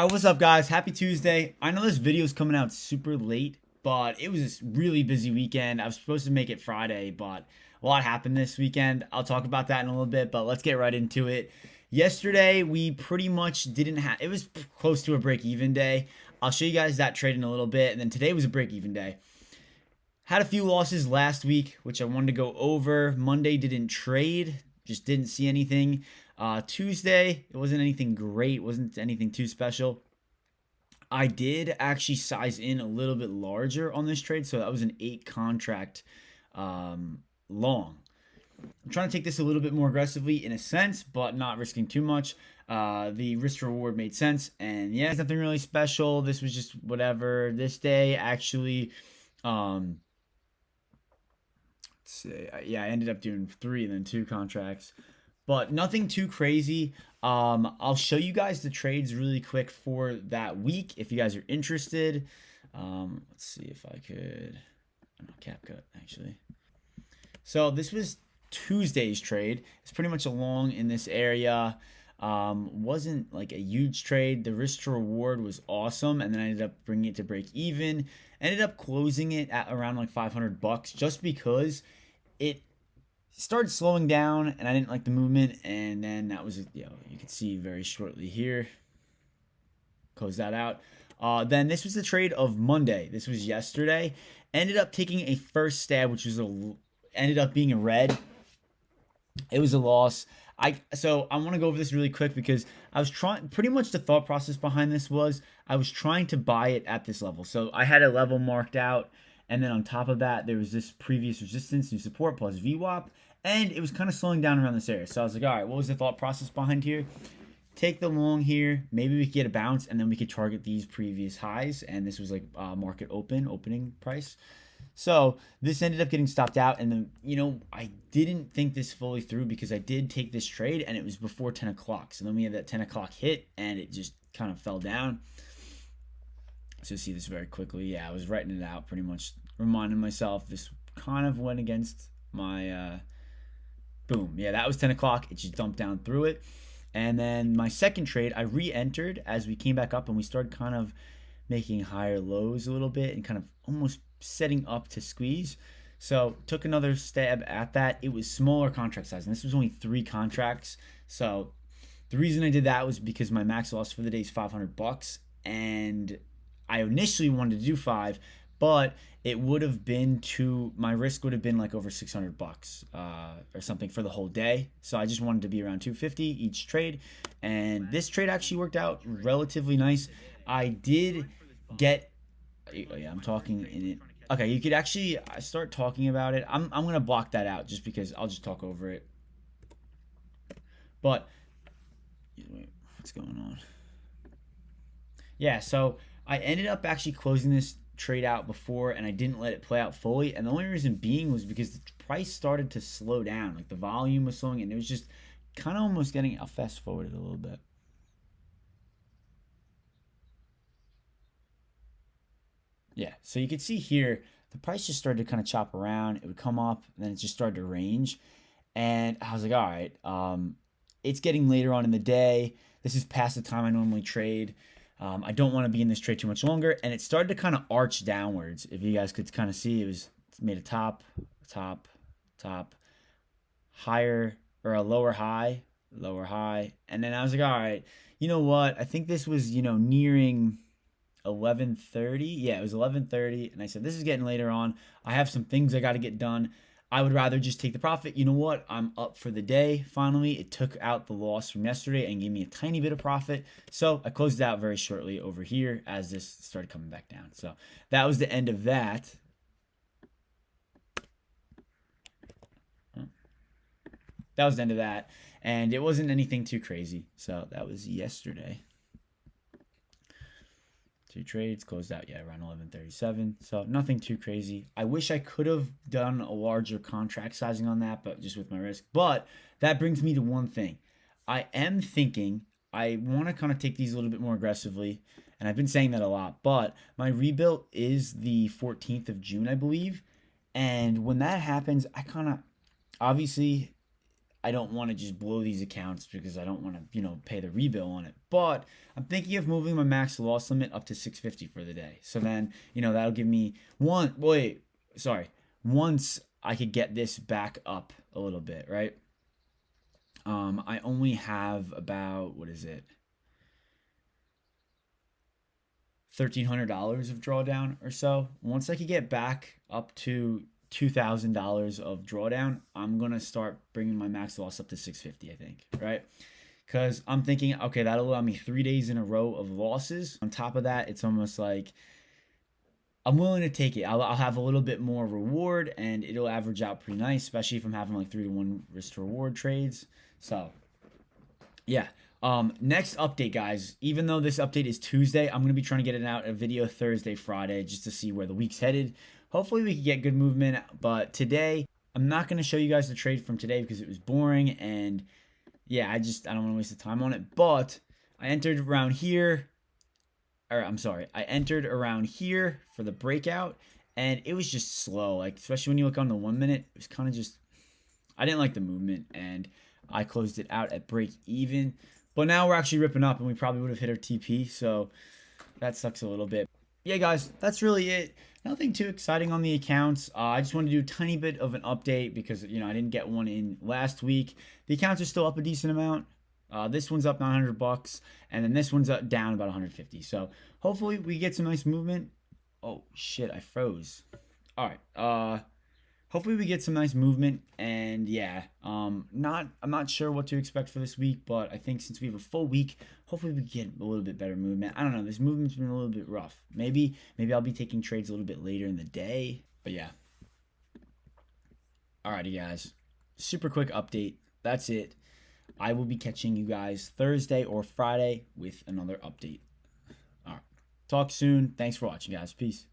Alright, what's up guys? Happy Tuesday. I know this video is coming out super late, but it was a really busy weekend. I was supposed to make it Friday, but a lot happened this weekend. I'll talk about that in a little bit, but let's get right into it. Yesterday, we pretty much didn't have, it was close to a break-even day. I'll show you guys that trade in a little bit, and then today was a break-even day. Had a few losses last week, which I wanted to go over. Monday didn't trade, just didn't see anything. Tuesday, it wasn't anything great, wasn't anything too special. I did actually size in a little bit larger on this trade, so that was an 8 contract long. I'm trying to take this a little bit more aggressively in a sense, but not risking too much. The risk reward made sense, and yeah, it's nothing really special. This was just whatever. This day actually, let's see, yeah, I ended up doing 3 and then 2 contracts, but nothing too crazy. I'll show you guys the trades really quick for that week if you guys are interested. Let's see if I could, I don't know, CapCut actually. So this was Tuesday's trade. It's pretty much along in this area. Wasn't like a huge trade. The risk to reward was awesome, and then I ended up bringing it to break even. Ended up closing it at around like 500 bucks just because it started slowing down and I didn't like the movement, and then that was, you can see very shortly here. Close that out. Then this was the trade of Monday. This was yesterday. Ended up taking a first stab, which was ended up being a red. It was a loss. So I want to go over this really quick because I was trying, pretty much the thought process behind this was I was trying to buy it at this level. So I had a level marked out, and then on top of that there was this previous resistance, new support plus VWAP, and it was kind of slowing down around this area. So I was like, all right, what was the thought process behind here? Take the long here, maybe we could get a bounce, and then we could target these previous highs, and this was like market opening price. So this ended up getting stopped out, and then, I didn't think this fully through because I did take this trade, and it was before 10 o'clock. So then we had that 10 o'clock hit, and it just kind of fell down. So see this very quickly. Yeah, I was writing it out, pretty much reminding myself this kind of went against my, boom. Yeah, that was 10 o'clock. It just dumped down through it. And then my second trade, I re-entered as we came back up, and we started kind of making higher lows a little bit and kind of almost setting up to squeeze. So took another stab at that. It was smaller contract size, and this was only 3 contracts. So the reason I did that was because my max loss for the day is 500 bucks, and I initially wanted to do 5, but it would have been my risk would have been like over 600 bucks or something for the whole day. So I just wanted to be around 250 each trade, and this trade actually worked out relatively nice. I did get, yeah, I'm talking in it. Okay, you could actually start talking about it. I'm gonna block that out just because I'll just talk over it. But wait, what's going on? Yeah, so I ended up actually closing this trade out before, and I didn't let it play out fully, and the only reason being was because the price started to slow down. Like the volume was slowing, and it was just kind of almost getting, I'll fast forward it a little bit. Yeah, so you can see here the price just started to kind of chop around. It would come up, and then it just started to range, and I was like, all right, it's getting later on in the day. This is past the time I normally trade. I don't want to be in this trade too much longer, and it started to kind of arch downwards. If you guys could kind of see, it made a top, higher, or a lower high, and then I was like, all right, you know what? I think this was, nearing 11:30. Yeah, it was 11:30, and I said, this is getting later on. I have some things I got to get done. I would rather just take the profit. You know what? I'm up for the day. Finally, it took out the loss from yesterday and gave me a tiny bit of profit. So I closed it out very shortly over here as this started coming back down. So that was the end of that. That was the end of that. And it wasn't anything too crazy. So that was yesterday. 2 trades closed out, yeah, around 11:37. So nothing too crazy. I wish I could have done a larger contract sizing on that, but just with my risk. But that brings me to one thing. I am thinking I want to kind of take these a little bit more aggressively, and I've been saying that a lot, but my rebuild is the 14th of June, I believe. And when that happens, I kind of, obviously, I don't want to just blow these accounts because I don't want to, pay the rebill on it. But I'm thinking of moving my max loss limit up to 650 for the day. So then, that'll give me once I could get this back up a little bit, right? I only have about, what is it? $1,300 of drawdown or so. Once I could get back up to $2,000 of drawdown, I'm gonna start bringing my max loss up to 650, I think, right? Because I'm thinking, okay, that'll allow me 3 days in a row of losses. On top of that, it's almost like I'm willing to take it. I'll have a little bit more reward, and it'll average out pretty nice, especially if I'm having like 3-to-1 risk to reward trades. So, yeah. Next update, guys. Even though this update is Tuesday, I'm gonna be trying to get it out a video Thursday, Friday, just to see where the week's headed. Hopefully, we can get good movement. But today, I'm not gonna show you guys the trade from today because it was boring, and yeah, I don't want to waste the time on it. But I entered around here. I entered around here for the breakout, and it was just slow. Like, especially when you look on the 1 minute, it was kind of just, I didn't like the movement, and I closed it out at break even. But now we're actually ripping up, and we probably would have hit our TP, so that sucks a little bit. Yeah, guys, that's really it. Nothing too exciting on the accounts. I just wanted to do a tiny bit of an update because, I didn't get one in last week. The accounts are still up a decent amount. This one's up $900, and then this one's down about 150. So hopefully we get some nice movement. Oh shit, I froze. All right. Hopefully we get some nice movement, and yeah. I'm not sure what to expect for this week, but I think since we have a full week, hopefully we get a little bit better movement. I don't know. This movement's been a little bit rough. Maybe I'll be taking trades a little bit later in the day. But yeah. Alrighty, guys. Super quick update. That's it. I will be catching you guys Thursday or Friday with another update. All right. Talk soon. Thanks for watching, guys. Peace.